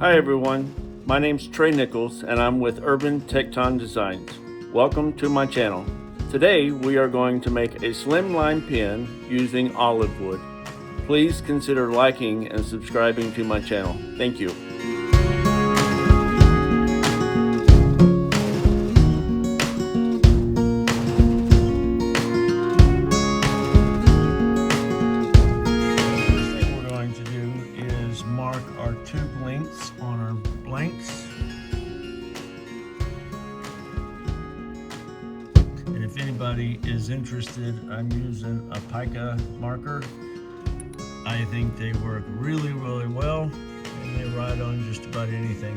Hi everyone, my name's Trey Nichols and I'm with Urban Tecton Designs. Welcome to my channel. Today we are going to make a slimline pen using olive wood. Please consider liking and subscribing to my channel. Thank you. Mark our tube lengths on our blanks. And if anybody is interested, I'm using a pica marker. I think they work really well and they ride on just about anything.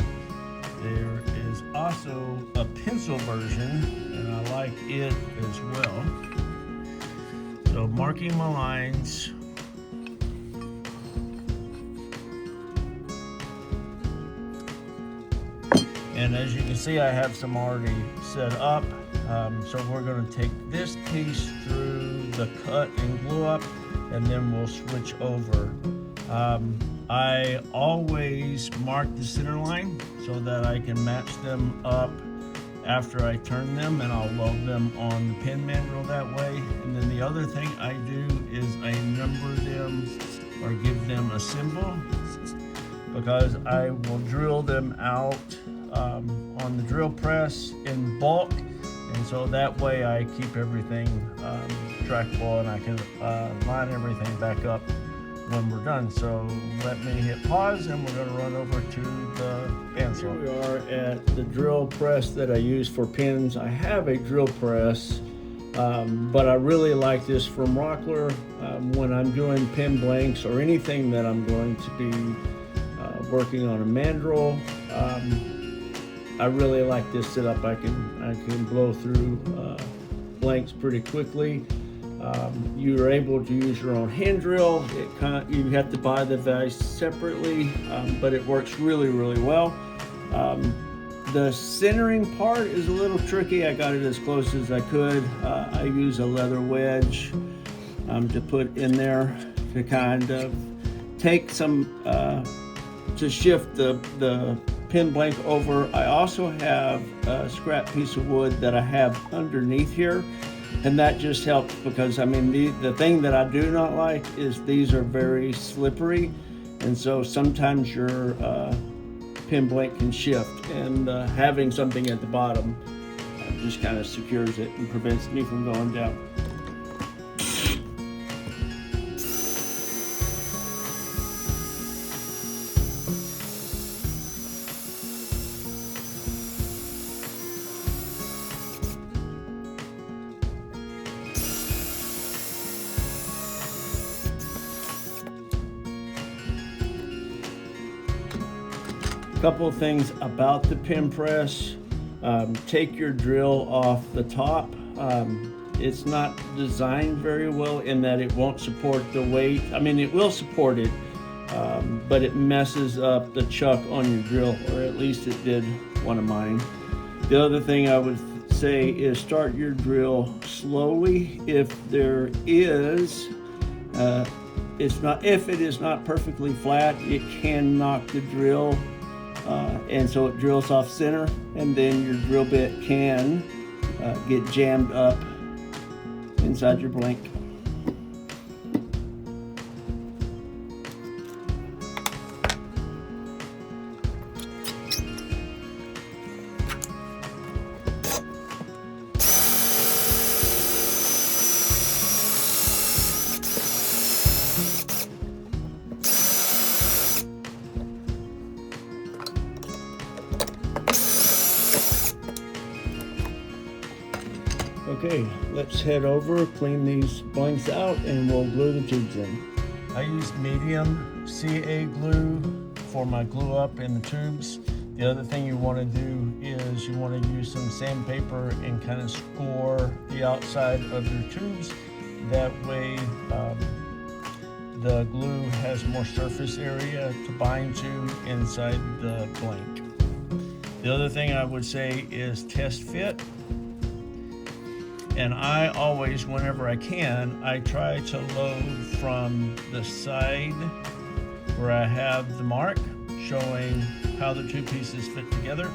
There is also a pencil version and I like it as well. So marking my lines. And as you can see, I have some already set up. So we're going to take this piece through the cut and glue up, and then we'll switch over. I always mark the center line so that I can match them up after I turn them, and I'll load them on the pen manual that way. And then the other thing I do is I number them or give them a symbol, because I will drill them out on the drill press in bulk, and so that way I keep everything trackable and I can line everything back up when we're done. So let me hit pause and we're going to run over to the pencil. Here we are at the drill press that I use for pens. I have a drill press, but I really like this from Rockler when I'm doing pen blanks or anything that I'm going to be working on a mandrel. I really like this setup. I can blow through blanks pretty quickly. You're able to use your own hand drill. You have to buy the vise separately, but it works really well. The centering part is a little tricky. I got it as close as I could. I use a leather wedge to put in there to kind of take some to shift the pen blank over. I also have a scrap piece of wood that I have underneath here, and that just helps because I mean the thing that I do not like is these are very slippery, and so sometimes your pen blank can shift, and having something at the bottom just kind of secures it and prevents me from going down. Couple of things about the pen press. Take your drill off the top. It's not designed very well in that it won't support the weight. I mean, it will support it, but it messes up the chuck on your drill, or at least it did one of mine. The other thing I would say is start your drill slowly. If it is not perfectly flat, it can knock the drill. And so it drills off center, and then your drill bit can get jammed up inside your blank. Okay, let's head over, clean these blanks out, and we'll glue the tubes in. I use medium CA glue for my glue up in the tubes. The other thing you want to do is you want to use some sandpaper and kind of score the outside of your tubes. That way the glue has more surface area to bind to inside the blank. The other thing I would say is test fit. And I always, whenever I can, I try to load from the side where I have the mark, showing how the two pieces fit together.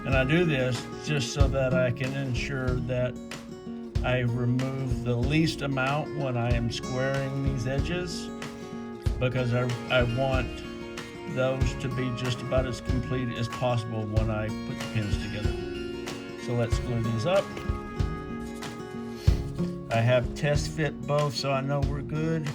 And I do this just so that I can ensure that I remove the least amount when I am squaring these edges, because I want those to be just about as complete as possible when I put the pins together. So let's glue these up. I have test fit both, so I know we're good.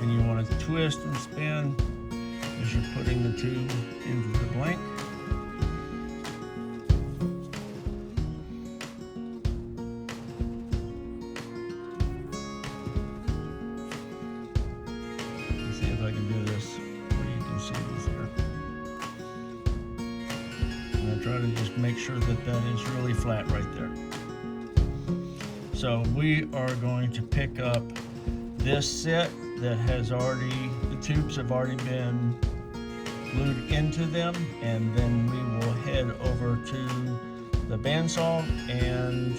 And you want to twist and spin as you're putting the tube into the blank. Let's see if I can do this where you can see this here. And I try to just make sure that that is really flat right there. So we are going to pick up this set that has already, the tubes have already been glued into them, and then we will head over to the bandsaw and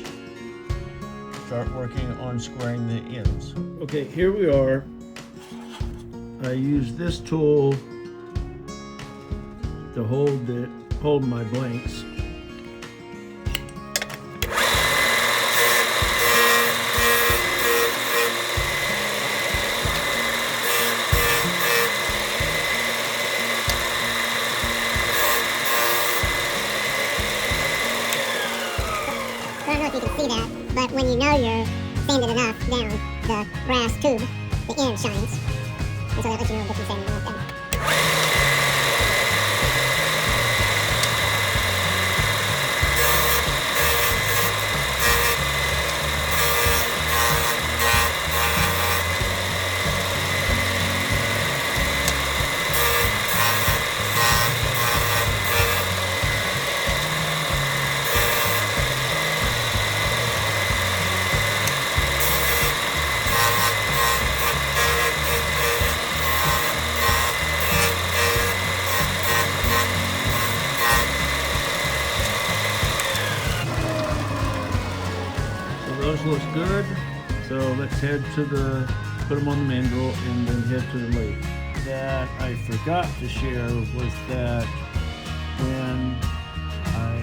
start working on squaring the ends. Okay, here we are. I use this tool to hold my blanks. I don't know if you can see that, but when you know you're sanded enough down the brass tube, the end shines. And so that lets you know that you're sanding enough down. Those look good, so let's head to put them on the mandrel and then head to the lathe. That I forgot to share was that when I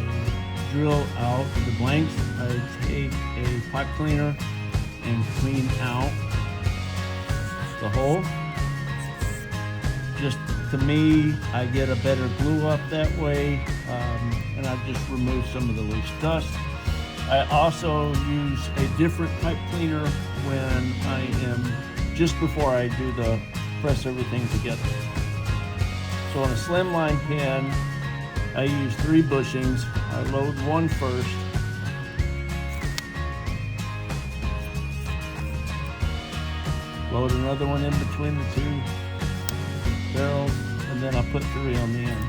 drill out the blanks, I take a pipe cleaner and clean out the hole. Just to me, I get a better glue up that way, and I just remove some of the loose dust. I also use a different pipe cleaner when I am, just before I do the press everything together. So on a Slimline pen, I use 3 bushings. I load one first. Load another one in between the 2 barrels, and then I put 3 on the end.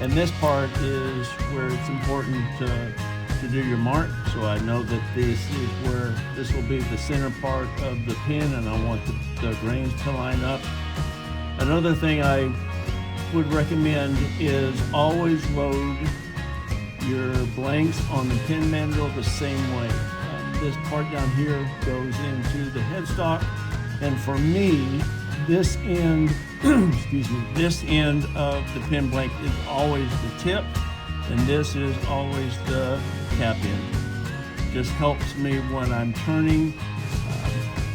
And this part is where it's important to do your mark. So I know that this is where this will be the center part of the pen, and I want the grains to line up. Another thing I would recommend is always load your blanks on the pen mandrel the same way. This part down here goes into the headstock, and for me, this end, excuse me, this end of the pen blank is always the tip, and this is always the cap end. Just helps me when I'm turning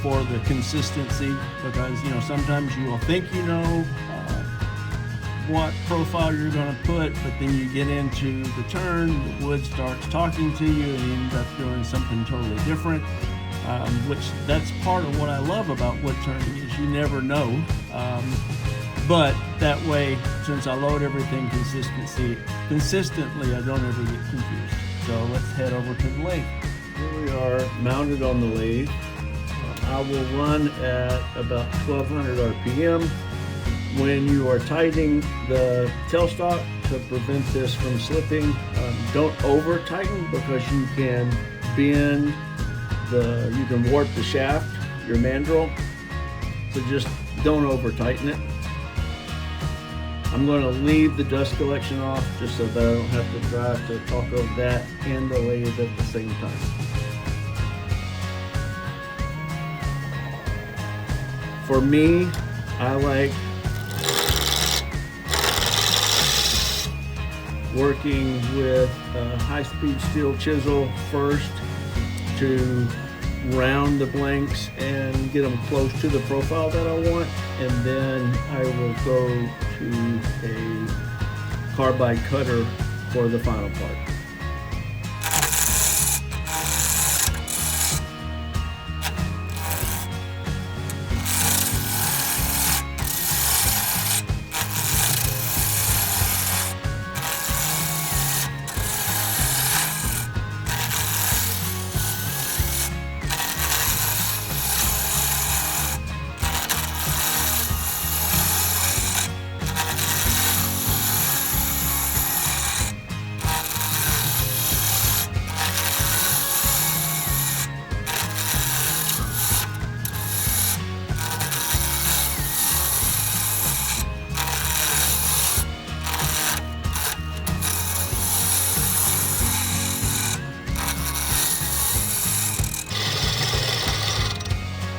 for the consistency, because sometimes you will think what profile you're going to put, but then you get into the turn, the wood starts talking to you, and you end up doing something totally different. Which that's part of what I love about wood turning, is you never know. But that way, since I load everything consistently, I don't ever get confused. So let's head over to the lathe. Here we are mounted on the lathe. I will run at about 1200 RPM. When you are tightening the tailstock to prevent this from slipping, don't over tighten, because you can bend you can warp the shaft, your mandrel, so just don't over tighten it. I'm going to leave the dust collection off just so that I don't have to try to talk over that and the lathe at the same time. For me, I like working with a high-speed steel chisel first to round the blanks and get them close to the profile that I want, and then I will go to a carbide cutter for the final part.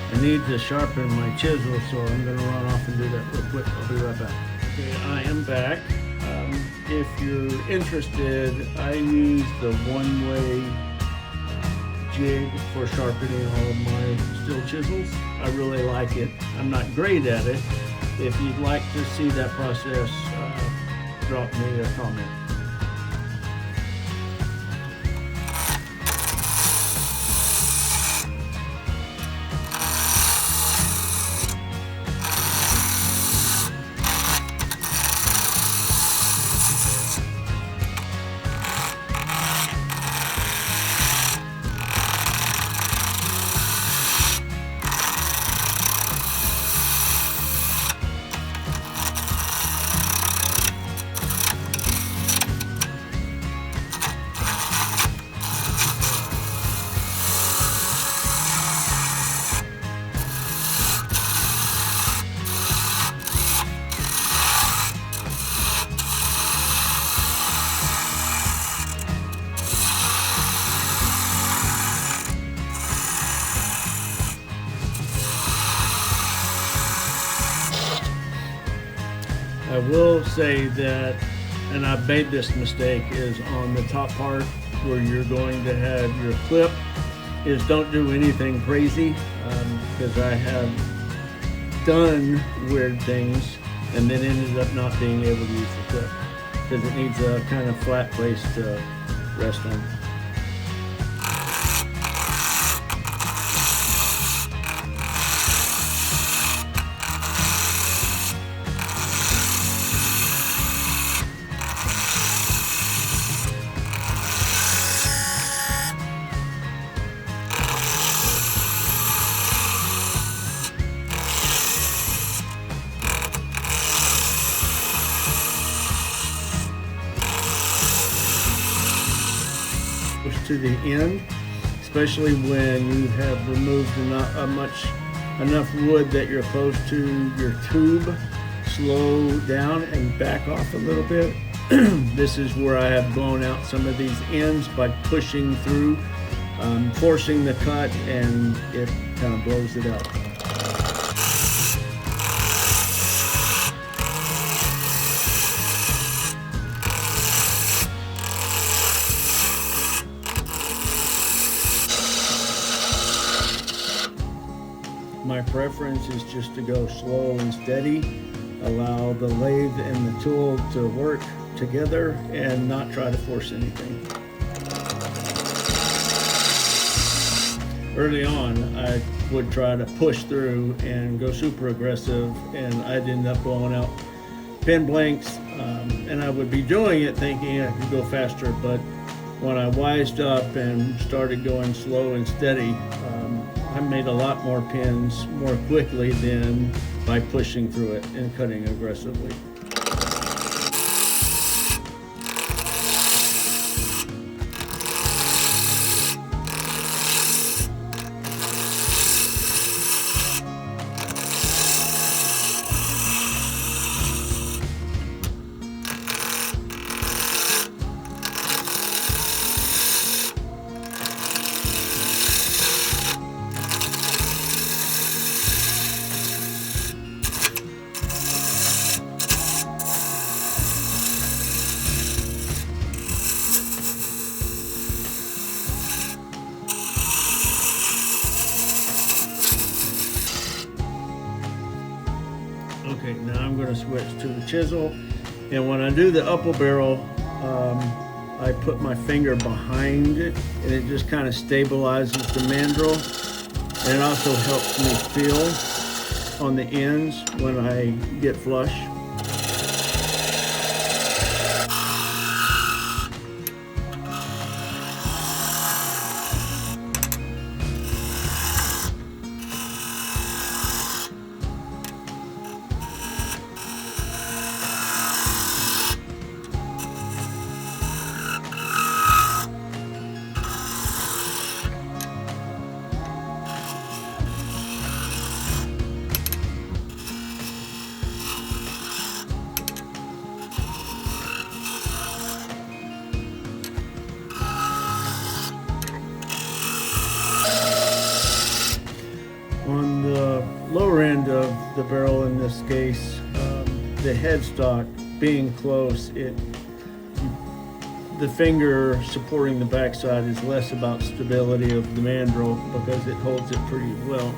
I need to sharpen my chisel, so I'm going to run off and do that real quick. I'll be right back. Okay, I am back. If you're interested, I use the one-way jig for sharpening all of my steel chisels. I really like it. I'm not great at it. If you'd like to see that process, drop me a comment. I will say that, and I've made this mistake, is on the top part where you're going to have your clip, is don't do anything crazy, because I have done weird things and then ended up not being able to use the clip because it needs a kind of flat place to rest on. To the end, especially when you have removed enough wood that you're close to your tube. Slow down and back off a little bit. This is where I have blown out some of these ends by pushing through, forcing the cut, and it kind of blows it out. My preference is just to go slow and steady, allow the lathe and the tool to work together and not try to force anything. Early on, I would try to push through and go super aggressive, and I'd end up blowing out pen blanks, and I would be doing it thinking I could go faster, but when I wised up and started going slow and steady, I made a lot more pins more quickly than by pushing through it and cutting aggressively. Okay, now I'm going to switch to the chisel, and when I do the upper barrel, I put my finger behind it, and it just kind of stabilizes the mandrel, and it also helps me feel on the ends when I get flush. On the lower end of the barrel in this case, the headstock being close, the finger supporting the backside is less about stability of the mandrel because it holds it pretty well.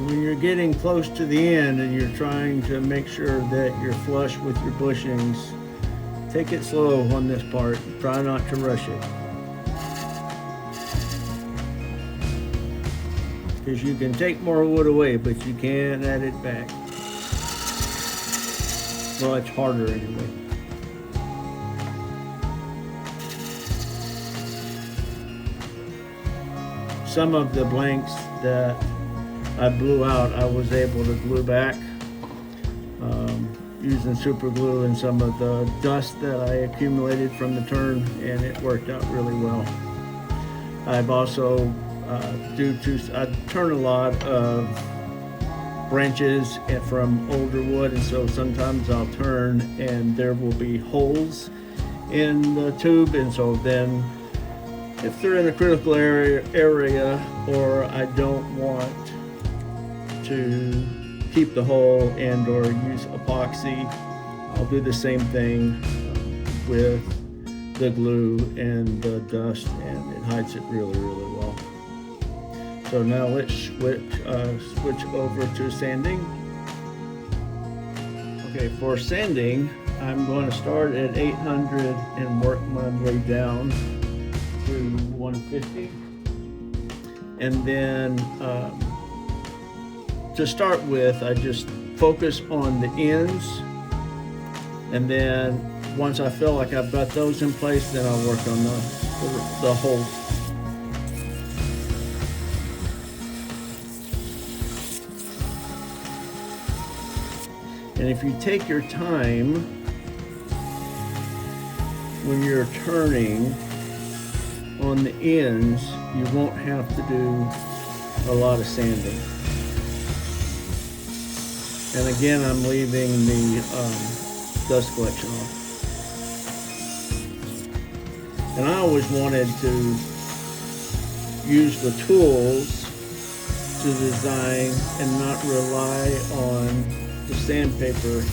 When you're getting close to the end and you're trying to make sure that you're flush with your bushings, take it slow on this part. Try not to rush it. Because you can take more wood away, but you can't add it back. Well, it's harder anyway. Some of the blanks that I blew out, I was able to glue back using super glue and some of the dust that I accumulated from the turn, and it worked out really well. I've also, I turn a lot of branches from older wood, and so sometimes I'll turn and there will be holes in the tube, and so then if they're in a critical area or I don't want to keep the hole and or use epoxy, I'll do the same thing with the glue and the dust, and it hides it really well. So now let's switch over to sanding. Okay, for sanding, I'm going to start at 800 and work my way down to 150, and then to start with, I just focus on the ends, and then once I feel like I've got those in place, then I'll work on the holes. And if you take your time when you're turning on the ends, you won't have to do a lot of sanding. And again, I'm leaving the dust collection on. And I always wanted to use the tools to design and not rely on the sandpaper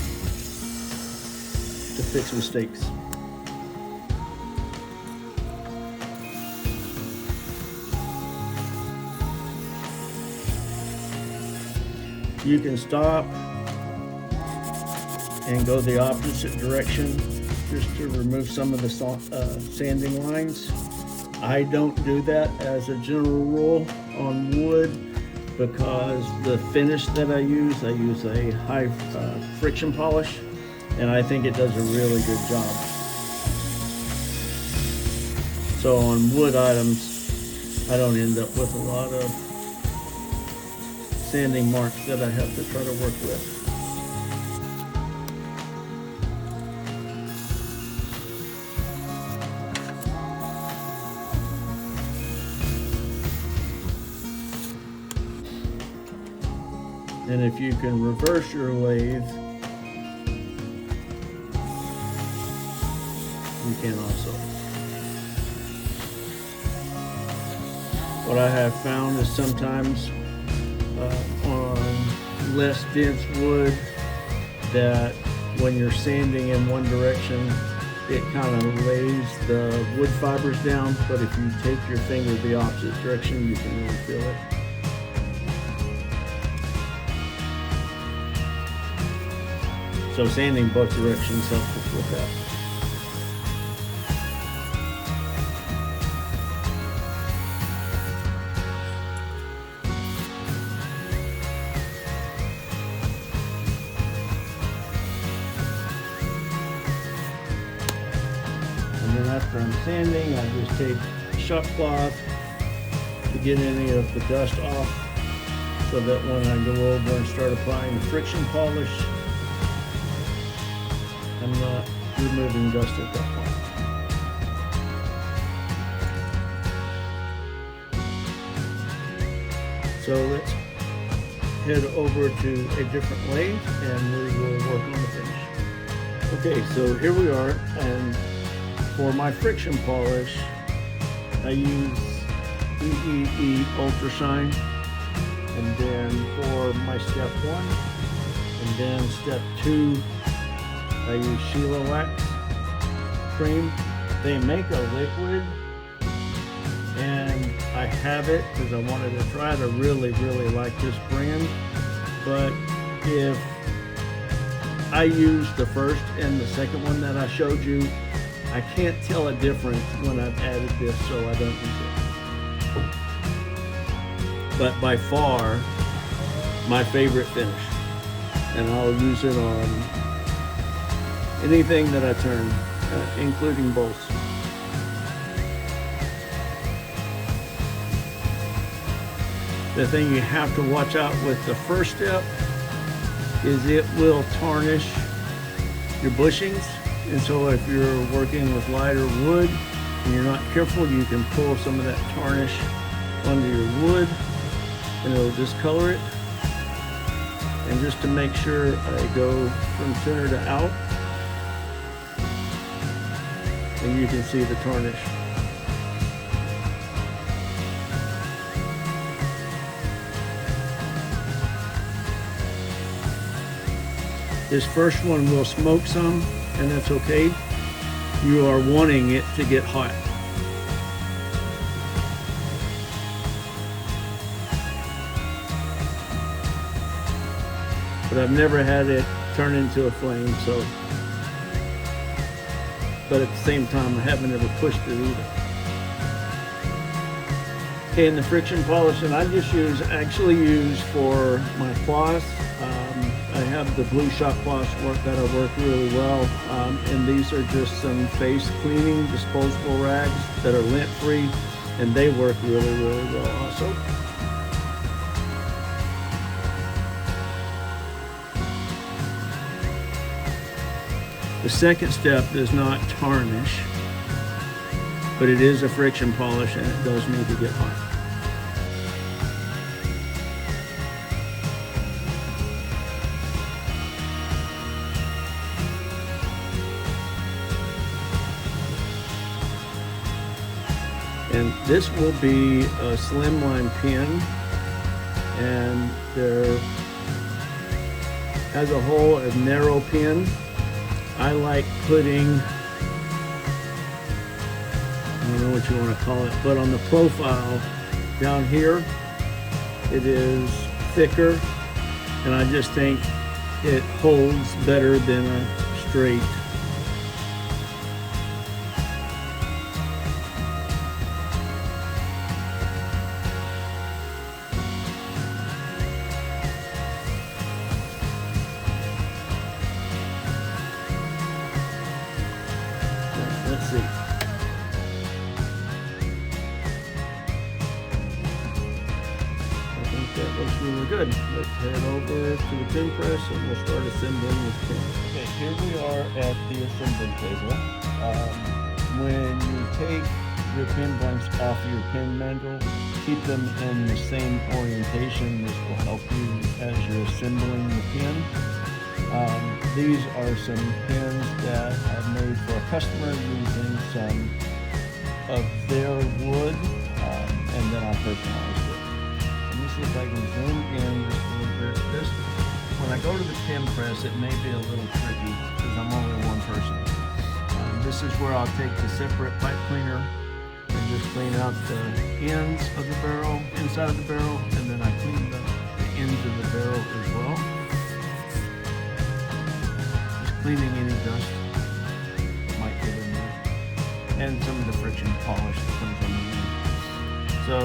to fix mistakes. You can stop and go the opposite direction just to remove some of the sanding lines. I don't do that as a general rule on wood because the finish that I use a high friction polish, and I think it does a really good job. So on wood items, I don't end up with a lot of sanding marks that I have to try to work with. And if you can reverse your lathe, you can also. What I have found is sometimes on less dense wood that when you're sanding in one direction, it kind of lays the wood fibers down, but if you take your finger the opposite direction, you can really feel it. So sanding both directions helps us with that. And then after I'm sanding, I just take shop cloth to get any of the dust off, so that when I go over and start applying the friction polish, I'm not removing dust at that point. So let's head over to a different lathe and we will work on the finish. Okay, so here we are, and for my friction polish, I use EEE-Ultra shine, and then for my step 1, and then step 2, I use Shellawax cream. They make a liquid, and I have it because I wanted to try it. I really like this brand, but if I use the first and the second one that I showed you, I can't tell a difference when I've added this, so I don't use it. But by far, my favorite finish, and I'll use it on anything that I turn, including bolts. The thing you have to watch out with the first step is it will tarnish your bushings, and so if you're working with lighter wood and you're not careful, you can pull some of that tarnish onto your wood and it'll discolor it. And just to make sure I go from center to out, and you can see the tarnish. This first one will smoke some, and that's okay. You are wanting it to get hot. But I've never had it turn into a flame, so. But at the same time, I haven't ever pushed it either. Okay, and the friction polish, and I just actually use for my cloths. I have the blue shop cloths that I work really well, and these are just some face cleaning disposable rags that are lint free, and they work really well also. The second step does not tarnish, but it is a friction polish and it does need to get hot. And this will be a Slimline Pen, and there has a hole, a narrow pin. I like putting, I don't know what you want to call it, but on the profile down here, it is thicker, and I just think it holds better than a straight. Let's see. I think that looks really good. Let's head over to the pin press and we'll start assembling this pin. Okay, here we are at the assembly table. When you take your pin blanks off your pin mandrel, keep them in the same orientation. This will help you as you're assembling the pin. These are some pins that I've made for a customer using some of their wood, and then I personalized it. Let me see if I can zoom in just a little bit. When I go to the pin press, it may be a little tricky because I'm only one person. This is where I'll take the separate pipe cleaner and just clean out the ends of the barrel, inside of the barrel, and then I clean the ends of the barrel as well. Just cleaning any dust that might get in there, and some of the friction polish that comes on the end. So,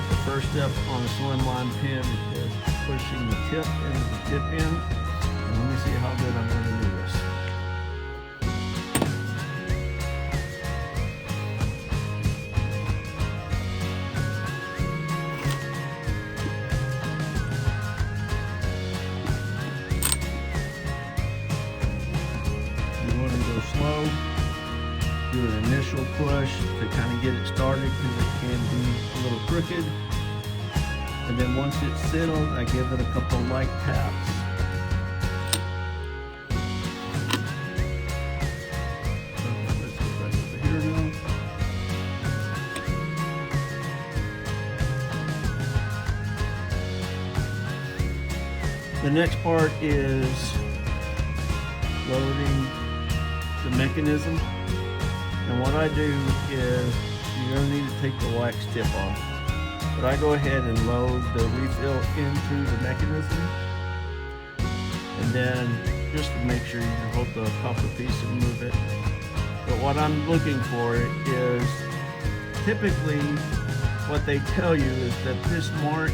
the first step on a Slimline pen is pushing the tip into the tip end, and let me see how good I'm going to do this. Slow, do an initial push to kind of get it started because it can be a little crooked, and then once it's settled, I give it a couple light taps. Let's get back over here now. The next part is loading the mechanism, and what I do is you're going to need to take the wax tip off, but I go ahead and load the refill into the mechanism, and then just to make sure you can hold the copper piece and move it. But what I'm looking for is typically what they tell you is that this mark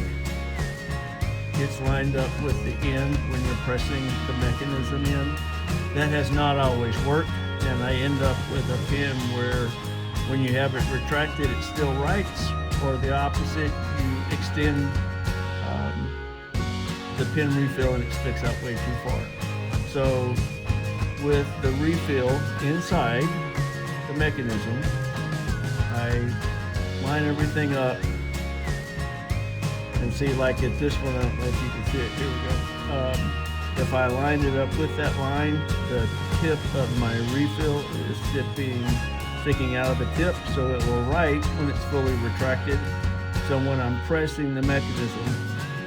gets lined up with the end when you're pressing the mechanism in. That has not always worked, and I end up with a pin where when you have it retracted it still writes, or the opposite, you extend the pin refill and it sticks out way too far. So with the refill inside the mechanism, I line everything up and see, like at this one, I don't know if you can see it, here we go. If I line it up with that line, the tip of my refill is sticking out of the tip, so it will write when it's fully retracted. So when I'm pressing the mechanism,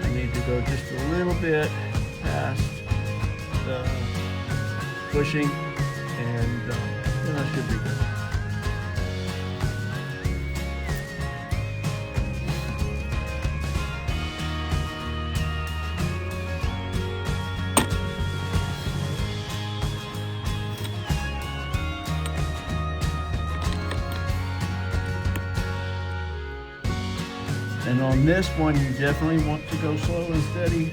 I need to go just a little bit past the pushing, and then I should be good. And on this one, you definitely want to go slow and steady,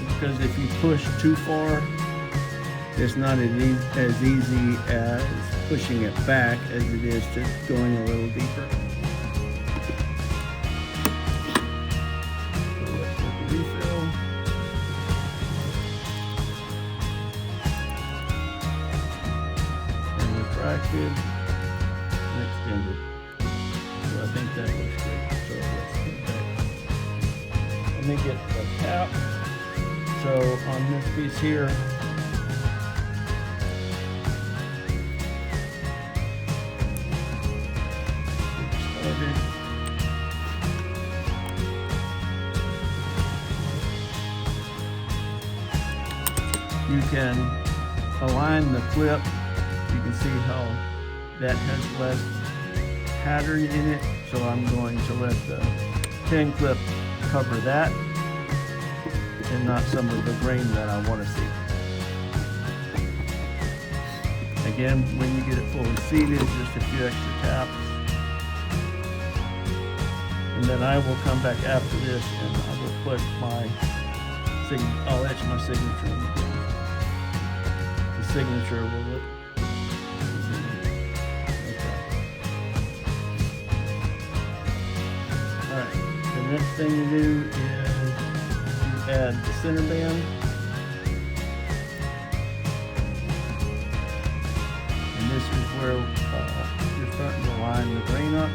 because if you push too far, it's not as easy as pushing it back as it is to going a little deeper. So let's get the refill. And retracted and extended. So I think that looks great. So let's get back. Let me get the cap. So on this piece here, you can align the clip. You can see how that has less pattern in it, so I'm going to let the pin clip cover that and not some of the grain that I want to see. Again, when you get it fully seated, just a few extra taps, and then I will come back after this and I will put my I'll etch my signature in the pen. The signature will look okay. Alright. next thing you do is you add the center band. And this is where you're starting to line the grain up.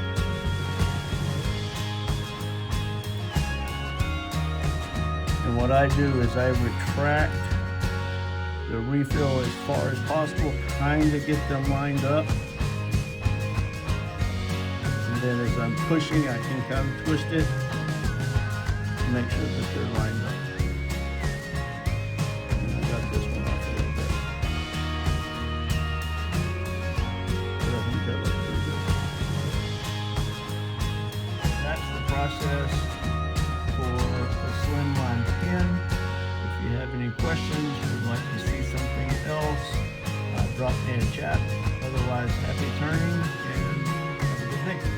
And what I do is I retract the refill as far as possible, kind of get them lined up. And then as I'm pushing, I can kind of twist it to make sure that they're lined up. And I got this one off a little bit. But I think that looks pretty good. That's the process for the Slimline Pen. If you have any questions or would like to see something else, drop me a chat. Otherwise, happy turning and have a good day.